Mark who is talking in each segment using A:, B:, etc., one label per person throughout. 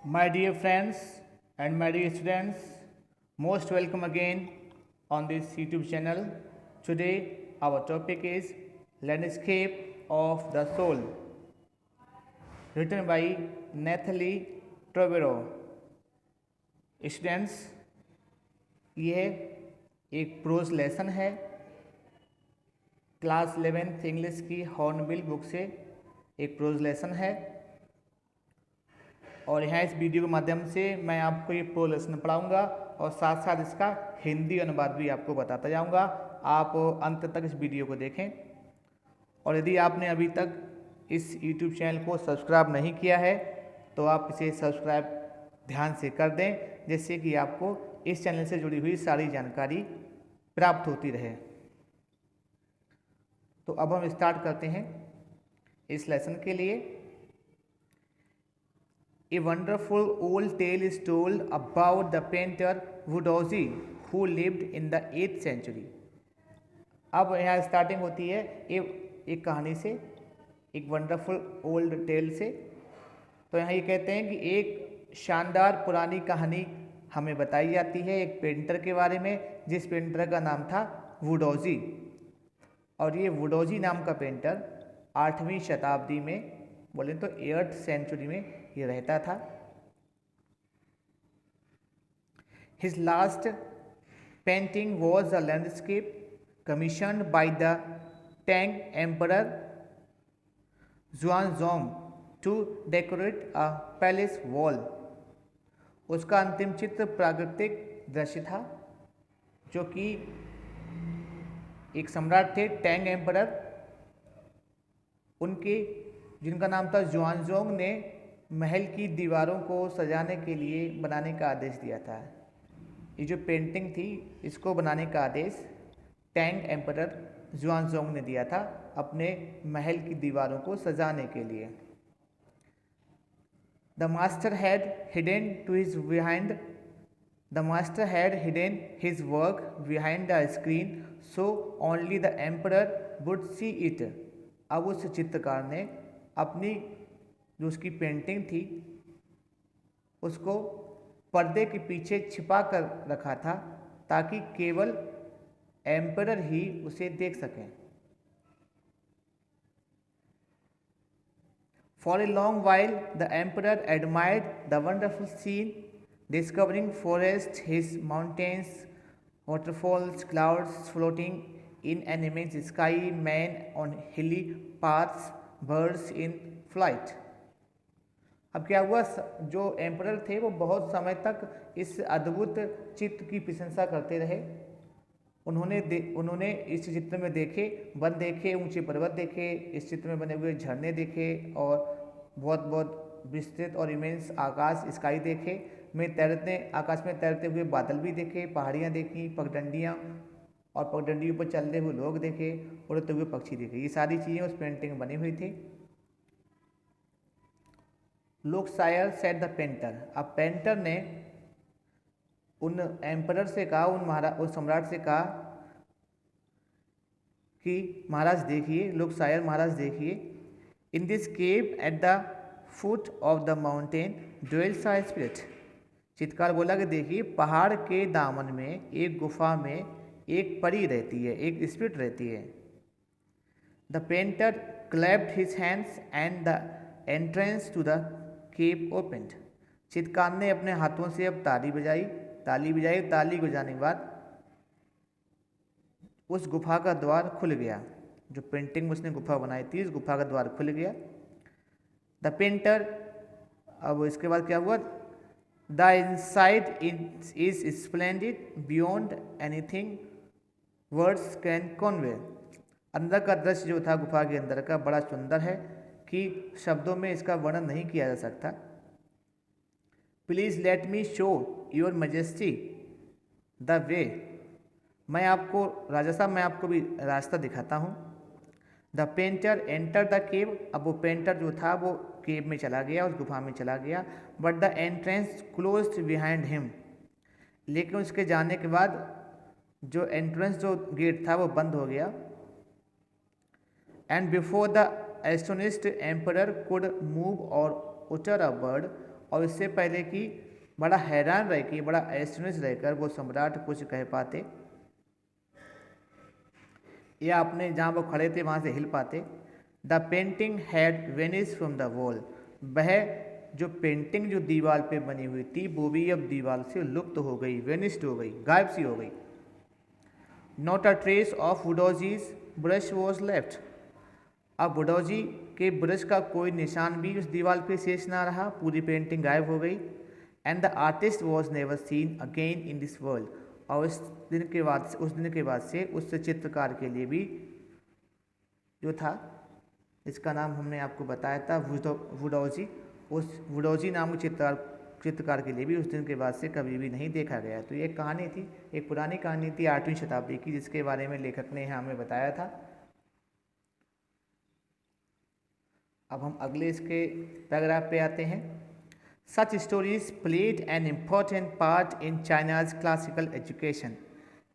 A: My dear friends and my dear students, most welcome again on this YouTube channel. Today, our topic is Landscape of the Soul, written by Nathalie Trovero. Students, यह एक pros lesson है class 11th English की hornbill book से एक pros lesson है और यहाँ इस वीडियो के माध्यम से मैं आपको ये प्रोज लेसन पढ़ाऊँगा और साथ साथ इसका हिंदी अनुवाद भी आपको बताता जाऊँगा। आप अंत तक इस वीडियो को देखें और यदि आपने अभी तक इस YouTube चैनल को सब्सक्राइब नहीं किया है तो आप इसे सब्सक्राइब ध्यान से कर दें, जिससे कि आपको इस चैनल से जुड़ी हुई सारी जानकारी प्राप्त होती रहे। तो अब हम स्टार्ट करते हैं इस लेसन के लिए। A wonderful old tale is told about the painter Wudozi who lived in the 8th century. अब यहाँ स्टार्टिंग होती है एक कहानी से, एक वंडरफुल ओल्ड टेल से। तो यहाँ ये कहते हैं कि एक शानदार पुरानी कहानी हमें बताई जाती है एक पेंटर के बारे में, जिस पेंटर का नाम था वुडोजी। और ये वुडोजी नाम का पेंटर 8वीं शताब्दी में, बोले तो 8th सेंचुरी में ये रहता था। His last painting was a landscape commissioned by the Tang Emperor Xuanzong to decorate a palace wall. उसका अंतिम चित्र प्राकृतिक दृश्य था, जो कि एक सम्राट थे टैंग एम्परर, उनके जिनका नाम था जुआनजोंग ने महल की दीवारों को सजाने के लिए बनाने का आदेश दिया था। ये जो पेंटिंग थी इसको बनाने का आदेश टैंग एम्परर जुआनजोंग ने दिया था अपने महल की दीवारों को सजाने के लिए। The master had hidden his work behind the screen so only the emperor would see it. अब उस चित्रकार ने अपनी जो उसकी पेंटिंग थी उसको पर्दे के पीछे छिपा कर रखा था ताकि केवल एम्परर ही उसे देख सकें। For a long while, the emperor admired the wonderful scene, discovering forests, his mountains, waterfalls, clouds floating in an immense sky, men on hilly paths, birds in flight. अब क्या हुआ, जो एम्परर थे वो बहुत समय तक इस अद्भुत चित्र की प्रशंसा करते रहे। उन्होंने इस चित्र में देखे वन देखे, ऊंचे पर्वत देखे, इस चित्र में बने हुए झरने देखे और बहुत बहुत विस्तृत और इमेंस आकाश स्काई देखे, आकाश में तैरते हुए बादल भी देखे, पहाड़ियाँ देखी, पगडंडियाँ और पगडंडियों पर चलते हुए लोग देखे, उड़ते हुए पक्षी देखे। ये सारी चीज़ें उस पेंटिंग में बनी हुई थी। Look sire said the painter. अब पेंटर ने उन एम्परर से कहा, उस सम्राट से कहा कि महाराज देखिए, लुक सायर महाराज देखिए, in this cave at the foot of the mountain dwells a spirit. चित्रकार बोला कि देखिए, पहाड़ के दामन में एक गुफा में एक परी रहती है, एक स्पिरिट रहती है। The painter clapped his hands and the entrance to the cave opened. चित्रकार ने अपने हाथों से अब ताली बजाई, ताली बजाने के बाद उस गुफा का द्वार खुल गया। जो पेंटिंग में उसने गुफा बनाई थी, उस गुफा का द्वार खुल गया। द पेंटर, अब इसके बाद क्या हुआ, the inside is splendid beyond anything words can convey. अंदर का दृश्य जो था गुफा के अंदर का बड़ा सुंदर है कि शब्दों में इसका वर्णन नहीं किया जा सकता। Please let me show your majesty the way. मैं आपको राजा साहब, मैं आपको भी रास्ता दिखाता हूँ। The painter enter the cave. अब वो पेंटर जो था वो केव में चला गया, उस गुफा में चला गया। But the entrance closed behind him. लेकिन उसके जाने के बाद जो एंट्रेंस, जो गेट था वो बंद हो गया। And before the astonished emperor could move और utter a word, और इससे पहले कि बड़ा हैरान रह के, बड़ा एस्टोनिश रहकर वो सम्राट कुछ कह पाते या अपने जहाँ वो खड़े थे वहाँ से हिल पाते। The painting had Venice from the wall, वह जो पेंटिंग जो दीवार पे बनी हुई थी वो भी अब दीवार से लुप्त हो गई, वेनिस्ड हो गई, गायब सी हो गई। Not a trace of Wu Daozi's brush was left, अब वुडोजी के ब्रश का कोई निशान भी उस दीवार पे शेष ना रहा, पूरी पेंटिंग गायब हो गई। And the artist was never seen again in this world, और उस दिन के बाद से उस चित्रकार के लिए भी जो था, इसका नाम हमने आपको बताया था वुडोजी, उस वुडोजी नाम के चित्रकार के लिए भी उस दिन के बाद से कभी भी नहीं देखा गया। तो ये कहानी थी, एक पुरानी कहानी थी 8वीं शताब्दी की, जिसके बारे में लेखक ने यहाँ हमें बताया था। अब हम अगले इसके पैराग्राफ पे आते हैं। Such stories played an important part in China's classical education,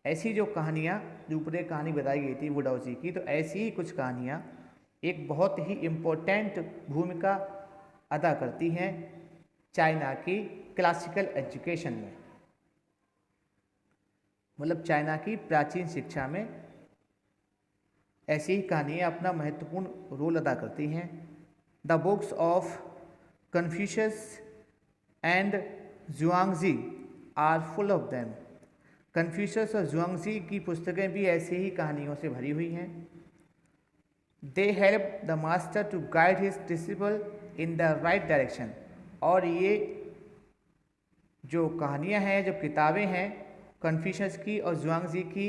A: ऐसी जो कहानियाँ, जो ऊपर कहानी बताई गई थी वुडोजी की, तो ऐसी ही कुछ कहानियाँ एक बहुत ही इम्पोर्टेंट भूमिका अदा करती हैं चाइना की क्लासिकल एजुकेशन में, मतलब चाइना की प्राचीन शिक्षा में ऐसी ही कहानियाँ अपना महत्वपूर्ण रोल अदा करती हैं। The books of Confucius and Zhuangzi are full of them, Confucius और जुआंगजी की पुस्तकें भी ऐसी ही कहानियों से भरी हुई हैं। They help the master to guide his disciple in the right direction, और ये जो कहानियाँ हैं, जो किताबें हैं कन्फ्यूशियस की और जुआंगजी की,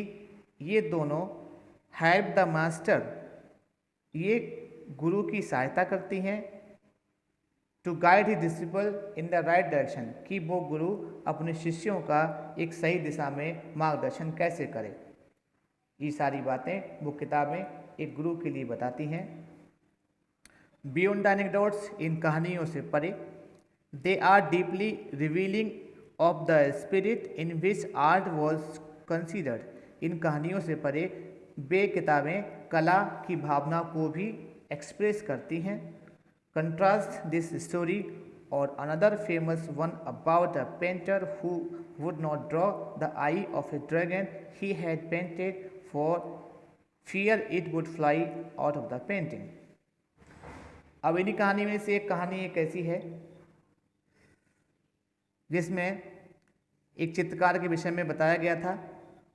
A: ये दोनों हेल्प द मास्टर, ये गुरु की सहायता करती हैं, to guide his disciple in the right direction, कि वो गुरु अपने शिष्यों का एक सही दिशा में मार्गदर्शन कैसे करे। ये सारी बातें वो किताबें एक गुरु के लिए बताती हैं। बियॉन्ड द एनेक्डोट्स, इन कहानियों से परे, they are deeply revealing of the spirit in which art was considered, इन कहानियों से परे वे किताबें कला की भावना को भी एक्सप्रेस करती हैं। कंट्रास्ट दिस स्टोरी और another famous one about a painter who would not draw the I of A dragon he had painted for fear it would fly out of the painting. अब इन्हीं कहानी में से एक कहानी एक ऐसी है जिसमें एक चित्रकार के विषय में बताया गया था।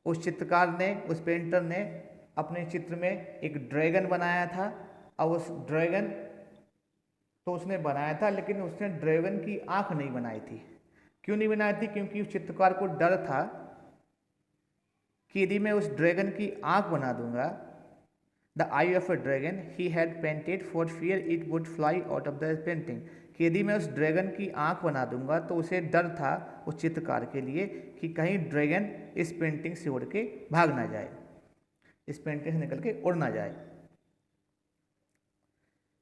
A: उस चित्रकार ने, उस पेंटर ने अपने चित्र में एक ड्रैगन बनाया था, और उस ड्रैगन तो उसने बनाया था, लेकिन उसने ड्रैगन की आंख नहीं बनाई थी। क्यों नहीं बनाई थी? क्योंकि उस चित्रकार को डर था कि यदि मैं उस ड्रैगन की आंख बना दूंगा, the I of a dragon he had painted for fear it would fly out of the painting, कि यदि मैं उस ड्रैगन की आंख बना दूंगा तो उसे डर था उस चित्रकार के लिए कि कहीं ड्रैगन इस पेंटिंग से उड़ के भाग ना जाए, इस पेंटिंग से निकल के उड़ ना जाए।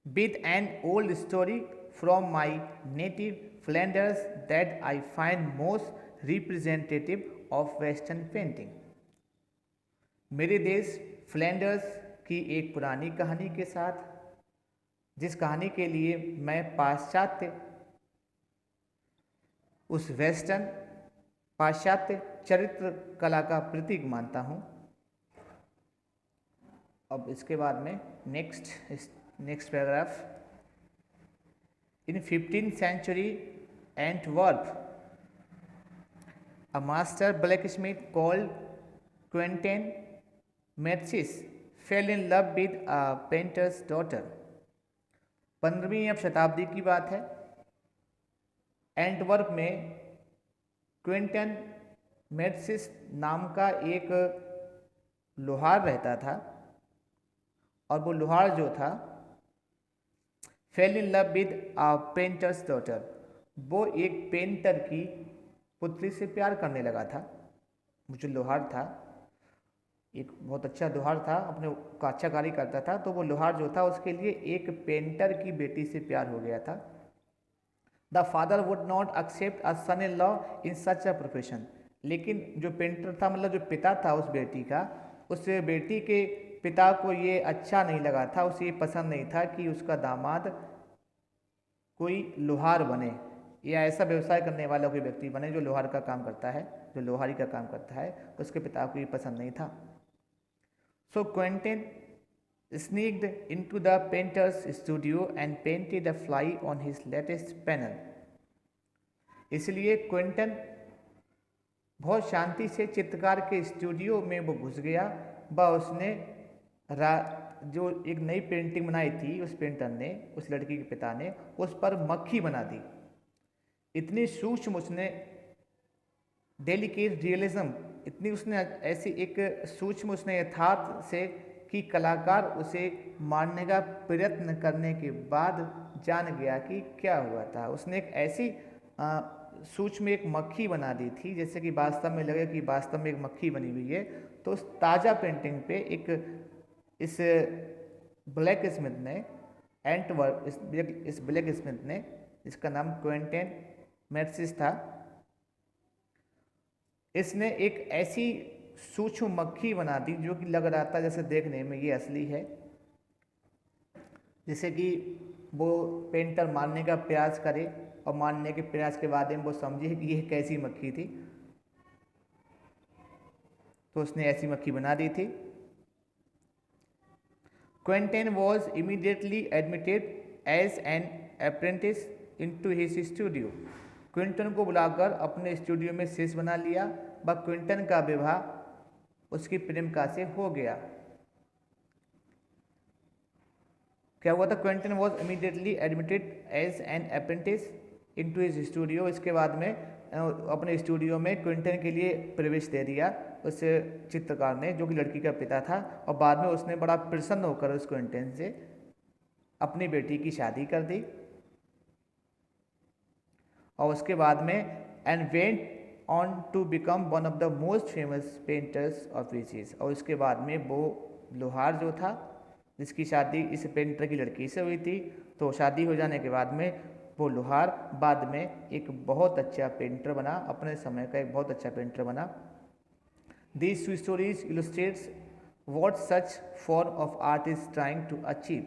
A: With an old story from my native Flanders that I find most representative of Western painting, मेरे देश फ्लैंडर्स की एक पुरानी कहानी के साथ, जिस कहानी के लिए मैं पाश्चात्य, उस वेस्टर्न पाश्चात्य चरित्र कला का प्रतीक मानता हूँ। अब इसके बाद में next paragraph. In 15th century Antwerp, a master blacksmith called Quentin Metzys fell in love with a painter's daughter। 15वीं शताब्दी की बात है। एंटवर्प में क्विंटन मेट्सिस नाम का एक लोहार रहता था, और वो लोहार जो था fell in love with a painter's daughter, वो एक पेंटर की पुत्री से प्यार करने लगा था। वो जो लोहार था, एक बहुत अच्छा लोहार था, अपने का अच्छा कार्य करता था, तो वो लोहार जो था उसके लिए एक पेंटर की बेटी से प्यार हो गया था। The father would not accept a son in law in such a profession, लेकिन जो पेंटर था, मतलब जो पिता था उस बेटी का, उस बेटी के पिता को ये अच्छा नहीं लगा था, उसे ये पसंद नहीं था कि उसका दामाद कोई लोहार बने, या ऐसा व्यवसाय करने वाला कोई व्यक्ति बने जो लोहार का काम करता है, जो लोहारी का काम करता है। उसके पिता को ये पसंद नहीं था। सो Quinton sneaked into the painter's studio and painted a fly on his latest panel. इसलिए क्विंटन बहुत शांति से चित्रकार के स्टूडियो में वो घुस गया व उसने जो एक नई पेंटिंग बनाई थी उस पेंटर ने, उस लड़की के पिता ने, उस पर मक्खी बना दी। इतनी सूक्ष्म उसने डेलिकेट रियलिज्म, इतनी उसने ऐसी एक सूक्ष्म उसने यथार्थ से कि कलाकार उसे मारने का प्रयत्न करने के बाद जान गया कि क्या हुआ था। उसने एक ऐसी सूक्ष्म एक मक्खी बना दी थी जैसे कि वास्तव में लगे कि वास्तव में एक मक्खी बनी हुई है। तो उस ताज़ा पेंटिंग पे एक इस ब्लैक स्मिथ ने इस ब्लैक स्मिथ ने, इसका नाम क्विंटन मैट्सिस था, इसने एक ऐसी सूक्ष्म मक्खी बना दी जो कि लग रहा था जैसे देखने में ये असली है, जैसे कि वो पेंटर मारने का प्रयास करे और मारने के प्रयास के बाद में वो समझे कि यह कैसी मक्खी थी। तो उसने ऐसी मक्खी बना दी थी। Quinten was immediately admitted as an apprentice into his studio. Quinten को बुलाकर अपने स्टूडियो में शिष्य बना लिया व क्विंटन का विवाह उसकी प्रेमिका से हो गया। क्या हुआ था? Quinten was immediately admitted as an apprentice into his studio. इसके बाद में अपने स्टूडियो में क्विंटन के लिए प्रवेश दे दिया उस चित्रकार ने, जो कि लड़की का पिता था। और बाद में उसने बड़ा प्रसन्न होकर उस क्विंटन से अपनी बेटी की शादी कर दी। और उसके बाद में and went on to become one of the most famous painters of riches. और उसके बाद में वो लोहार जो था जिसकी शादी इस पेंटर की लड़की से हुई थी, तो शादी हो जाने के बाद में वो लोहार बाद में एक बहुत अच्छा पेंटर बना, अपने समय का एक बहुत अच्छा पेंटर बना। These two stories illustrates what such form of art is trying to achieve.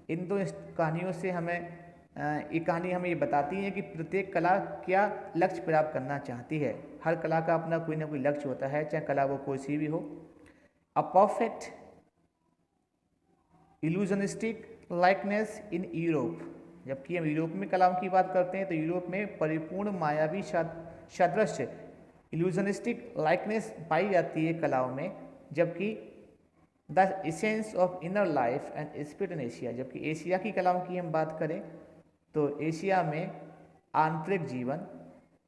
A: इन दो कहानियों से हमें ये कहानी हमें ये बताती है कि प्रत्येक कला क्या लक्ष्य प्राप्त करना चाहती है। हर कला का अपना कोई ना कोई लक्ष्य होता है, चाहे कला वो कोई सी भी हो। A perfect illusionistic likeness in Europe. जबकि हम यूरोप में कलाओं की बात करते हैं तो यूरोप में परिपूर्ण मायावी सादृश्य इल्यूजनिस्टिक लाइकनेस पाई जाती है कलाओं में। जबकि the essence of inner life and spirit in Asia, जबकि एशिया की कलाओं की हम बात करें तो एशिया में आंतरिक जीवन,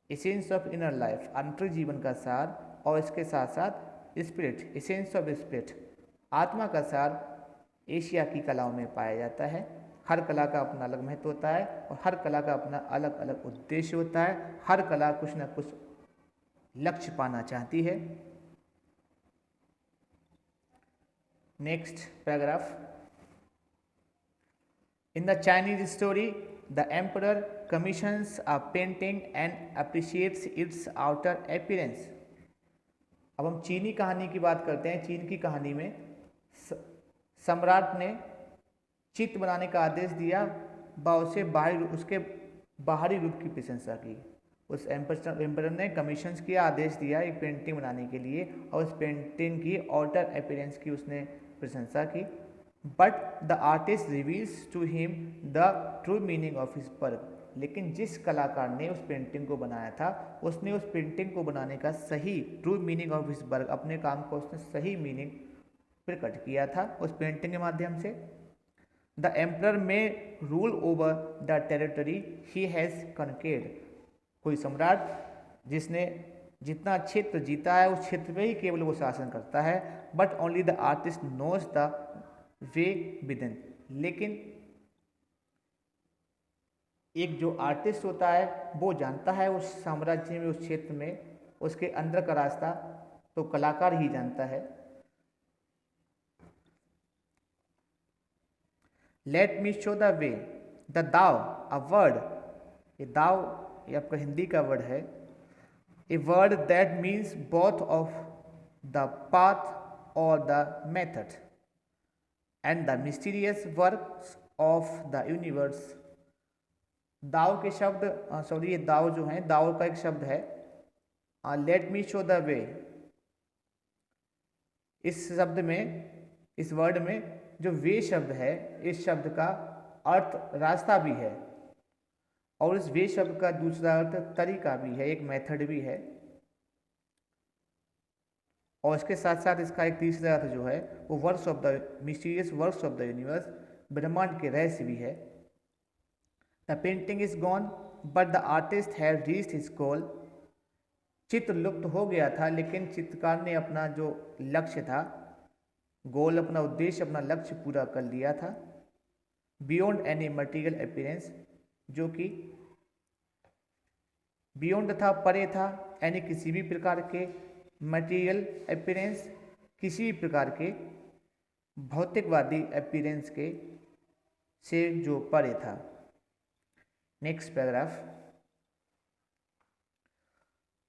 A: एसेंस ऑफ इनर लाइफ, आंतरिक जीवन का सार, और इसके साथ साथ स्पिरिट, एसेंस ऑफ स्पिरिट, आत्मा का सार एशिया की कलाओं में पाया जाता है। हर कला का अपना अलग महत्व होता है और हर कला का अपना अलग अलग उद्देश्य होता है। हर कला कुछ न कुछ लक्ष्य पाना चाहती है। Next paragraph. In the Chinese story the emperor commissions a painting and appreciates it's outer appearance. अब हम चीनी कहानी की बात करते हैं। चीन की कहानी में सम्राट ने चित्र बनाने का आदेश दिया व उसे उसके बाहरी रूप की प्रशंसा की। उस एम्परर ने कमीशंस किया, आदेश दिया एक पेंटिंग बनाने के लिए, और उस पेंटिंग की आउटर अपीयरेंस की उसने प्रशंसा की। But the artist reveals to him the true meaning of his work. लेकिन जिस कलाकार ने उस पेंटिंग को बनाया था उसने उस पेंटिंग को बनाने का सही true meaning of his work, अपने काम का उसने सही मीनिंग प्रकट किया था उस पेंटिंग के माध्यम से। The emperor may rule over the territory he has conquered. कोई सम्राट जिसने जितना क्षेत्र जीता है उस क्षेत्र में ही केवल वो शासन करता है। But only the artist knows the way within. लेकिन एक जो आर्टिस्ट होता है वो जानता है उस साम्राज्य में, उस क्षेत्र में, उसके अंदर का रास्ता तो कलाकार ही जानता है। Let me show the way the दाव, अ वर्ड, ये दाव ये आपका हिंदी का वर्ड है। A word that means both of the path और the method and the mysterious works of the universe. Dao के शब्द, सॉरी ये दाव जो है, दाव का एक शब्द है, let me show the way. इस शब्द में, इस वर्ड में जो वे शब्द है, इस शब्द का अर्थ रास्ता भी है, और इस वे शब्द का दूसरा अर्थ तरीका भी है, एक मेथड भी है, और इसके साथ साथ इसका एक तीसरा अर्थ जो है वो works of the mysterious works of the universe, ब्रह्मांड के रहस्य भी है। The painting is gone but the artist have reached his goal. चित्र लुप्त हो गया था लेकिन चित्रकार ने अपना जो लक्ष्य था, गोल, अपना उद्देश्य, अपना लक्ष्य पूरा कर लिया था। बियॉन्ड एनी मटेरियल अपीयरेंस, जो कि बियॉन्ड था, परे था, एनी किसी भी प्रकार के, मटेरियल अपीयरेंस किसी भी प्रकार के भौतिकवादी अपीयरेंस के से जो परे था। Next paragraph.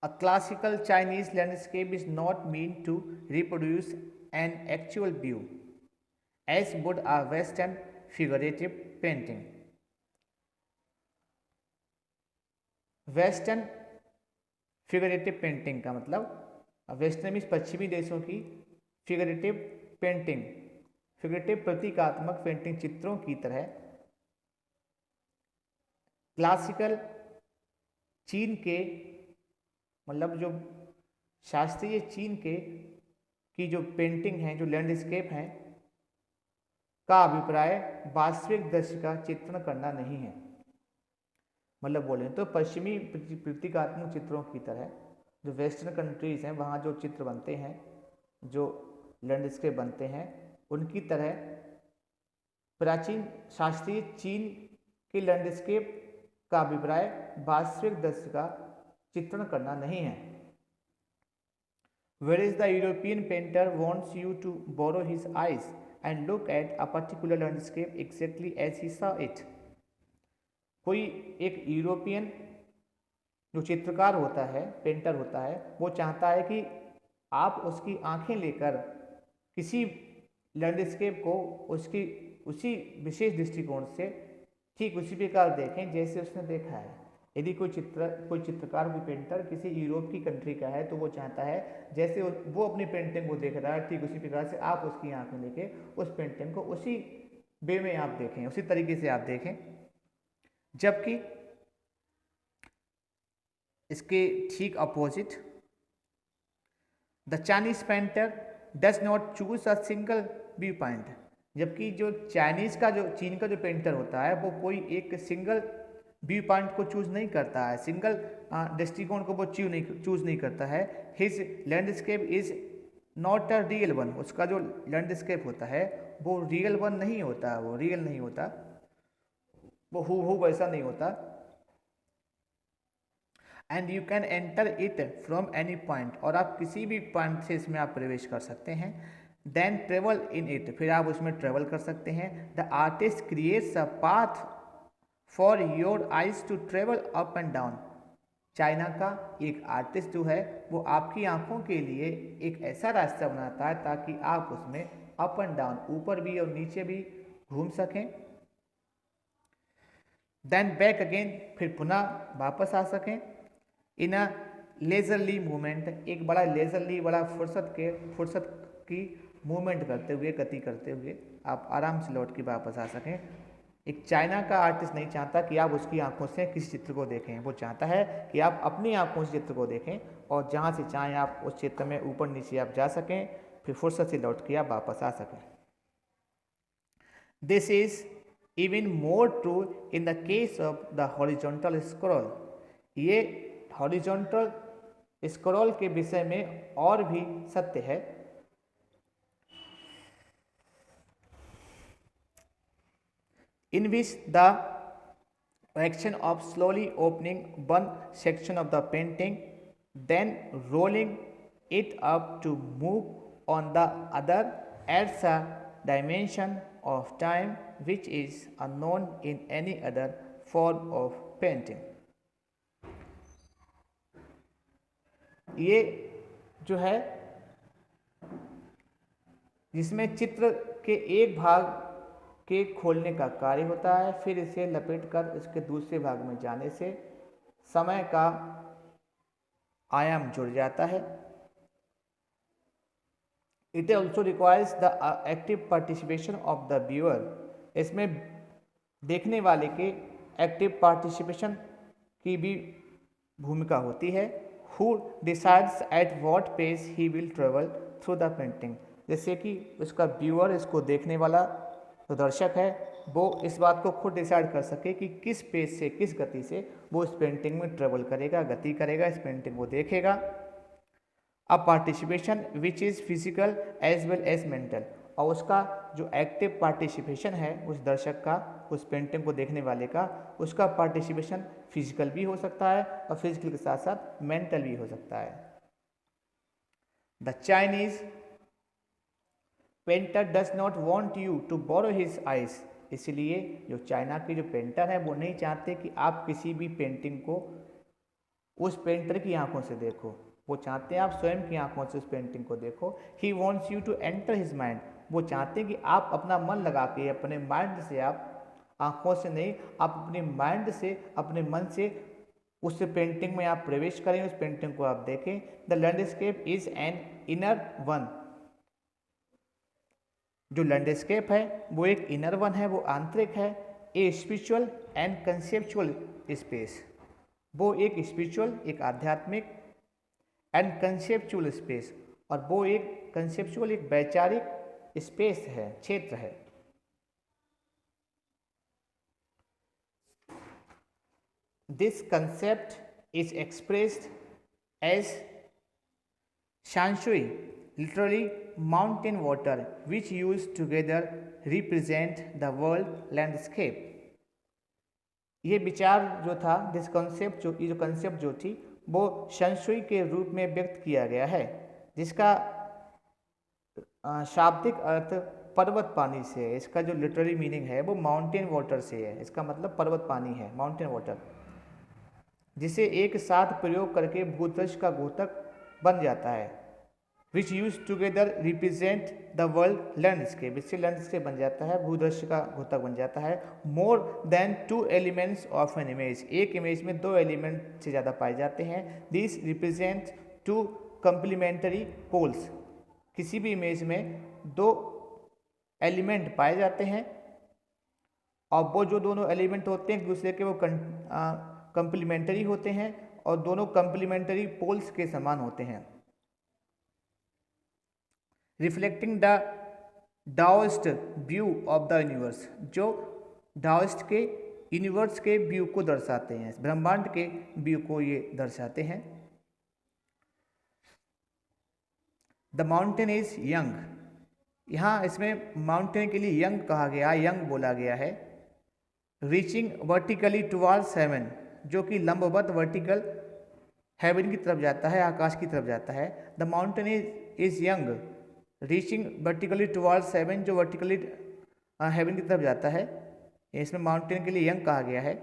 A: A classical Chinese landscape is not meant to reproduce an actual view, as would a Western figurative painting. Western figurative painting का मतलब, वेस्टर्न मीन्स पश्चिमी देशों की फिगरेटिव पेंटिंग, फिगरेटिव प्रतीकात्मक पेंटिंग चित्रों की तरह क्लासिकल चीन के, मतलब जो शास्त्रीय चीन के की जो पेंटिंग है, जो लैंडस्केप हैं, का अभिप्राय वास्तविक दृश्य का चित्रण करना नहीं है। मतलब बोलें तो पश्चिमी प्रतीकात्मक चित्रों की तरह जो वेस्टर्न कंट्रीज हैं वहाँ जो चित्र बनते हैं, जो लैंडस्केप बनते हैं, उनकी तरह प्राचीन शास्त्रीय चीन के लैंडस्केप का अभिप्राय वास्तविक दृश्य का चित्रण करना नहीं है। Whereas the European painter wants you to borrow his eyes and look at a particular landscape exactly as he saw it. कोई एक यूरोपियन जो चित्रकार होता है, पेंटर होता है, वो चाहता है कि आप उसकी आंखें लेकर किसी लैंडस्केप को उसकी उसी विशेष दृष्टिकोण से ठीक उसी प्रकार देखें जैसे उसने देखा है। यदि कोई चित्रकार, कोई पेंटर किसी यूरोप की कंट्री का है तो वो चाहता है जैसे वो अपनी पेंटिंग को देख रहा है ठीक उसी प्रकार से आप उसकी आंखें लेके उस पेंटिंग को उसी वे में आप देखें, उसी तरीके से आप देखें। जबकि इसके ठीक opposite, the Chinese painter does not choose a single view point. जबकि जो चाइनीज का, जो चीन का जो पेंटर होता है वो कोई एक सिंगल व्यू पॉइंट को चूज नहीं करता है, सिंगल दृष्टिकोण को वो चूज नहीं करता है। His landscape is not a real one. उसका जो लैंडस्केप होता है वो रियल वन नहीं होता, वो रियल नहीं होता, वो हूबहू वैसा नहीं होता। And you can enter it from any point, और आप किसी भी पॉइंट से इसमें आप प्रवेश कर सकते हैं। देन ट्रेवल इन इट, फिर आप उसमें ट्रेवल कर सकते हैं। The artist creates a path for your eyes to travel up and down. China का एक आर्टिस्ट जो है वो आपकी आंखों के लिए एक ऐसा रास्ता बनाता है ताकि आप उसमें अप एंड डाउन, ऊपर भी और नीचे भी घूम सकें। देन बैक अगेन, फिर पुनः वापस आ सकें। इन अ लेजरली मूवमेंट, एक बड़ा लेजरली, बड़ा फुर्सत की मूवमेंट करते हुए, गति करते हुए आप आराम से लौट के वापस आ सकें। एक चाइना का आर्टिस्ट नहीं चाहता कि आप उसकी आंखों से किसी चित्र को देखें, वो चाहता है कि आप अपनी आंखों से चित्र को देखें और जहाँ से चाहें आप उस चित्र में ऊपर नीचे आप जा सकें, फिर फुर्सत से लौट के आप वापस आ सकें। This is even more true in the case of the horizontal scroll. ये हॉरिजॉन्टल स्क्रॉल के विषय में और भी सत्य है। In which the action of slowly opening one section of the painting, then rolling it up to move on the other, adds a dimension of time which is unknown in any other form of painting. ये जो है जिसमें चित्र के एक भाग के खोलने का कार्य होता है, फिर इसे लपेटकर इसके दूसरे भाग में जाने से समय का आयाम जुड़ जाता है। It also requires the active participation of the viewer. इसमें देखने वाले के एक्टिव पार्टिसिपेशन की भी भूमिका होती है। Who decides at what pace he will travel through the painting. जैसे कि उसका व्यूअर, इसको देखने वाला जो दर्शक है, वो इस बात को खुद डिसाइड कर सके कि किस पेस से, किस गति से वो इस पेंटिंग में ट्रेवल करेगा, गति करेगा, इस पेंटिंग को देखेगा। A participation which is physical as well as mental. और उसका जो एक्टिव पार्टिसिपेशन है उस दर्शक का, उस पेंटिंग को देखने वाले का, उसका पार्टिसिपेशन फिजिकल भी हो सकता है और फिजिकल के साथ साथ मेंटल भी हो सकता है। The Chinese painter does not want you to borrow his eyes. इसलिए जो चाइना के जो पेंटर हैं वो नहीं चाहते कि आप किसी भी पेंटिंग को उस पेंटर की आंखों से देखो, वो चाहते हैं आप स्वयं की आंखों से उस पेंटिंग को देखो। He wants you to enter his mind. वो चाहते हैं कि आप अपना मन लगा के, अपने माइंड से, आप आंखों से नहीं, आप अपने माइंड से, अपने मन से उस पेंटिंग में आप प्रवेश करें, उस पेंटिंग को आप देखें। The landscape is an inner one. जो लैंडस्केप है वो एक इनर वन है, वो आंतरिक है। A spiritual and conceptual space. वो एक स्पिरिचुअल, एक आध्यात्मिक एंड कंसेप्चुअल स्पेस, और वो एक कंसेप्चुअल, एक वैचारिक स्पेस है, क्षेत्र है। This concept is expressed as shanshui, literally mountain water, which used together represent the world landscape। ये विचार जो था, दिस कंसेप्ट जो, ये जो कंसेप्ट जो थी वो शंशुई के रूप में व्यक्त किया गया है, जिसका शाब्दिक अर्थ पर्वत पानी से है। इसका जो लिटररी मीनिंग है वो माउंटेन वाटर से है। इसका मतलब पर्वत पानी है, माउंटेन वाटर, जिसे एक साथ प्रयोग करके भूदृश्य का द्योतक बन जाता है। Which use together represent the world landscape. इससे लैंडस्केप बन जाता है, भूदृश्य का द्योतक बन जाता है। More than two elements of an image. एक इमेज में दो एलिमेंट से ज़्यादा पाए जाते हैं। This represent two complementary poles. किसी भी इमेज में दो एलिमेंट पाए जाते हैं और वो जो दोनों एलिमेंट होते हैं एक दूसरे के वो कंप्लीमेंटरी होते हैं और दोनों कंप्लीमेंटरी पोल्स के समान होते हैं। Reflecting the Daoist view of the universe. जो डाओइस्ट के यूनिवर्स के व्यू को दर्शाते हैं, ब्रह्मांड के व्यू को ये दर्शाते हैं। The mountain is young. यहाँ इसमें माउंटेन के लिए यंग कहा गया, यंग बोला गया है। रीचिंग वर्टिकली टुवार्ड्स हेवन, जो कि लंबवत वर्टिकल हेवन की तरफ जाता है, आकाश की तरफ जाता है। The mountain is yang reaching vertically towards heaven, जो वर्टिकली हेवन की तरफ जाता है। इसमें माउंटेन के लिए यंग कहा गया है।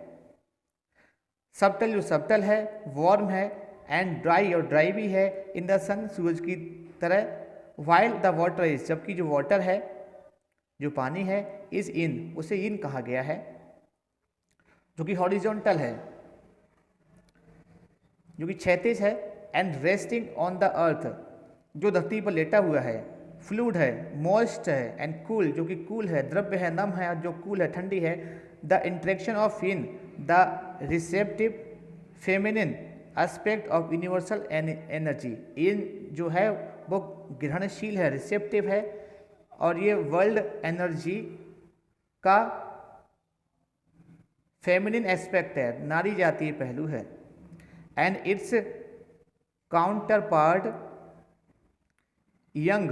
A: सबटल, जो सबटल है, वार्म है, एंड ड्राई, और ड्राई भी है, इन द सन, सूरज की तरह। वाइल द वाटर इज, जबकि जो वाटर है, जो पानी है, इज इन, उसे इन कहा गया है, जो कि हॉरिजॉन्टल है, जो कि क्षैतिज है। And resting on the earth, जो धरती पर लेटा हुआ है। फ्लूइड है, मॉइस्ट है, एंड कूल, जो कि कूल है, द्रव्य है, नम है, जो कूल है, ठंडी है। The interaction of yin the receptive feminine aspect of universal energy. Yin जो है वो ग्रहणशील है, रिसेप्टिव है, और ये वर्ल्ड एनर्जी का फेमिनिन एस्पेक्ट है, नारी जातीय पहलू है। And its counterpart yang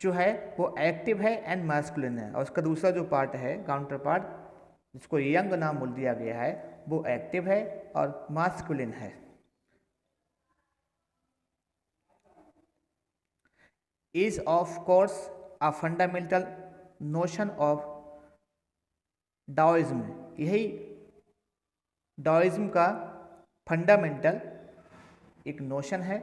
A: जो है वो एक्टिव है एंड मास्कुलिन है, और उसका दूसरा जो पार्ट है, काउंटर पार्ट, जिसको यंग नाम बोल दिया गया है, वो एक्टिव है और मास्कुलिन है। Is of course a fundamental notion of Daoism. यही डाओइज्म का फंडामेंटल एक नोशन है।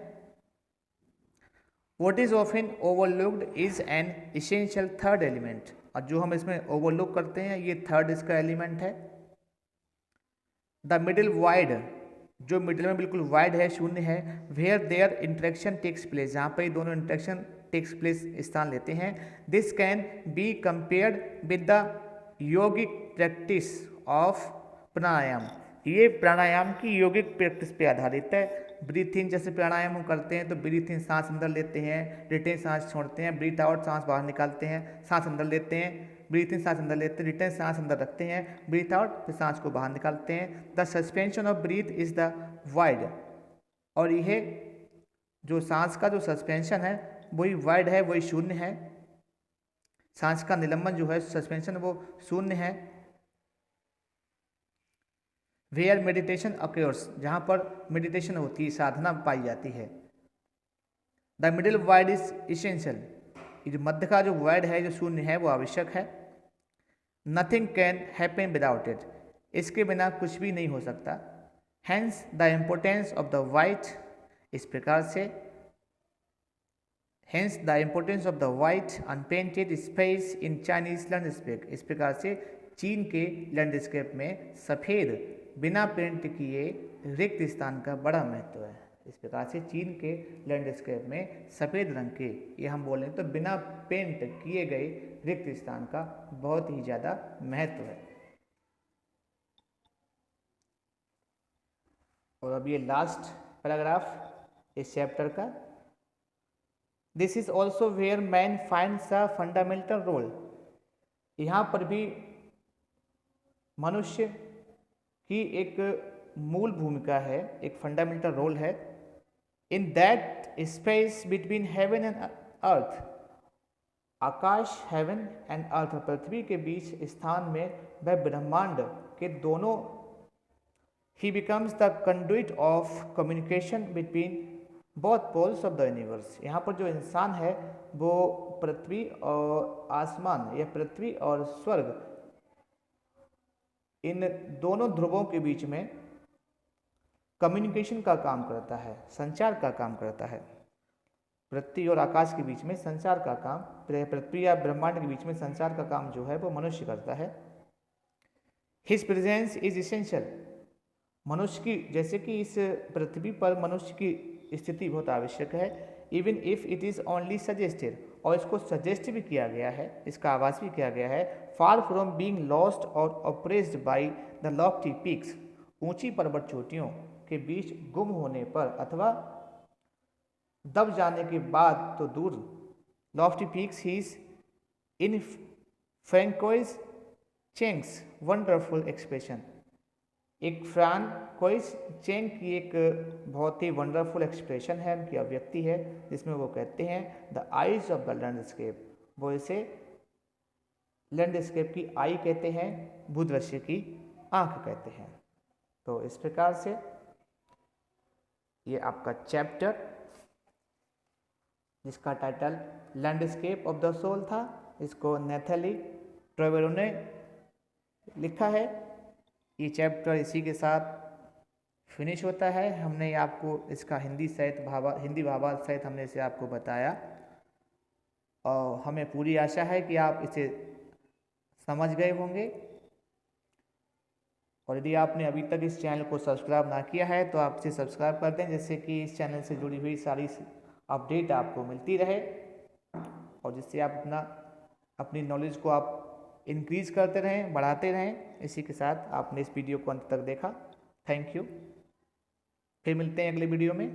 A: What is often overlooked is an essential third element। और जो हम इसमें ओवरलुक करते हैं ये थर्ड इसका एलिमेंट है। द मिडिल वाइड, जो मिडिल में बिल्कुल वाइड है, शून्य है, where their interaction takes place, जहाँ पर ये दोनों इंटरेक्शन टेक्स प्लेस स्थान लेते हैं। This can be compared with the yogic practice of pranayama, ये प्राणायाम की यौगिक प्रैक्टिस पे आधारित है। ब्रीथ इन जैसे प्राणायाम हम करते हैं तो ब्रीथ इन सांस अंदर लेते हैं, रिटेन सांस छोड़ते हैं, ब्रीथ आउट सांस बाहर निकालते हैं, सांस अंदर लेते हैं, ब्रीथ इन सांस अंदर लेते हैं, रिटेन सांस अंदर रखते हैं, ब्रीथ आउट फिर सांस को बाहर निकालते हैं। The suspension of breath is the wide, और यह जो सांस का जो सस्पेंशन है वही वाइड है, वही शून्य है। सांस का निलंबन जो है सस्पेंशन वो शून्य है। वेयर मेडिटेशन अक्योर्स, जहाँ पर मेडिटेशन होती है, साधना पाई जाती है। The middle wide is essential, ये जो मध्य का जो वाइड है, जो शून्य है, वो आवश्यक है। Nothing can happen without it, इसके बिना कुछ भी नहीं हो सकता। Hence the importance of the white, इस प्रकार से hence the importance of the white unpainted space in Chinese landscape, इस प्रकार से चीन के लैंडस्केप में सफ़ेद बिना पेंट किए रिक्त स्थान का बड़ा महत्व है। इस प्रकार से चीन के लैंडस्केप में सफ़ेद रंग के, ये हम बोलें तो बिना पेंट किए गए रिक्त स्थान का बहुत ही ज़्यादा महत्व है। और अब ये लास्ट पैराग्राफ इस चैप्टर का। This is also where man finds a fundamental role, यहाँ पर भी मनुष्य की एक मूल भूमिका है, एक फंडामेंटल रोल है। In that space between heaven and earth, आकाश हेवन एंड अर्थ, पृथ्वी के बीच स्थान में वह ब्रह्मांड के दोनों, ही becomes the conduit of communication between both poles of the universe, यहाँ पर जो इंसान है वो पृथ्वी और आसमान या पृथ्वी और स्वर्ग, इन दोनों ध्रुवों के बीच में कम्युनिकेशन का काम करता है, संचार का काम करता है। पृथ्वी और आकाश के बीच में संचार का काम, पृथ्वी या ब्रह्मांड के बीच में संचार का काम जो है वो मनुष्य करता है। हिज प्रेजेंस इज इसेंशियल, मनुष्य की, जैसे कि इस पृथ्वी पर मनुष्य की स्थिति बहुत आवश्यक है। Even if it is only suggested, और इसको सजेस्ट भी किया गया है, इसका आवास भी किया गया है। फार फ्रॉम बीइंग लॉस्ट और oppressed by the Lofty peaks, ऊंची पर्वत चोटियों के बीच गुम होने पर अथवा दब जाने के बाद तो दूर। लॉफ्टी पीक्स हीज इन फ्रैंकोइज चेंग्स वंडरफुल एक्सप्रेशन, एक फ्रांकोइज चेंग की एक बहुत ही वंडरफुल एक्सप्रेशन है, उनकी अभिव्यक्ति है, जिसमें वो कहते हैं the eyes of the landscape, वो इसे लैंडस्केप की आई कहते हैं, भूदृश्य की आंख कहते हैं। तो इस प्रकार से ये आपका चैप्टर, जिसका title landscape of the soul था, इसको नैथली ट्रेवेरो ने लिखा है। ये चैप्टर इसी के साथ फिनिश होता है। हमने आपको इसका हिंदी भावार्थ सहित हमने इसे आपको बताया, और हमें पूरी आशा है कि आप इसे समझ गए होंगे। और यदि आपने अभी तक इस चैनल को सब्सक्राइब ना किया है तो आप इसे सब्सक्राइब कर दें, जिससे कि इस चैनल से जुड़ी हुई सारी अपडेट आपको मिलती रहे, और जिससे आप अपनी नॉलेज को आप इंक्रीज करते रहें, बढ़ाते रहें। इसी के साथ आपने इस वीडियो को अंत तक देखा, थैंक यू। फिर मिलते हैं अगले वीडियो में।